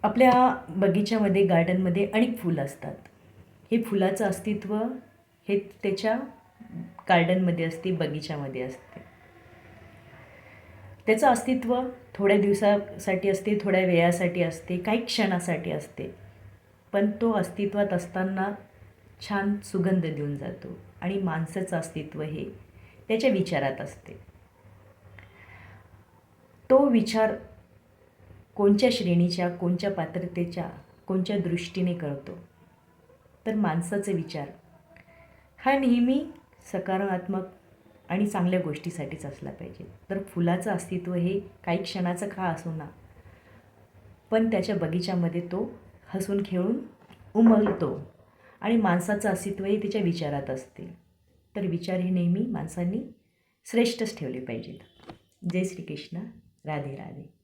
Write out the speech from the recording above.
आपल्या बगीच्यामध्ये गार्डनमध्ये अनेक फुलं असतात. हे फुलाचं अस्तित्व हे त्याच्या गार्डनमध्ये असते, बगीच्यामध्ये असते. त्याचं अस्तित्व थोड्या दिवसासाठी असते, थोड्या वेळासाठी असते, काही क्षणासाठी असते. पण तो अस्तित्वात असताना छान सुगंध देऊन जातो आणि माणसाचं अस्तित्व हे त्याच्या विचारात असते. तो विचार कोणत्या श्रेणीच्या, कोणत्या पात्रतेच्या, कोणत्या दृष्टीने कळतो, तर माणसाचा विचार हा नेहमी सकारात्मक आणि चांगल्या गोष्टीसाठीच असला पाहिजे. तर फुलाचं अस्तित्व हे काही क्षणाचं का असेना, पण त्याच्या बगीच्यामध्ये तो हसून खेळून उमलतो आणि माणसाचं अस्तित्व हे त्याच्या विचारात असते. तर विचार हे नेहमी माणसांनी श्रेष्ठच ठेवले पाहिजेत. जय श्रीकृष्ण. राधे राधे.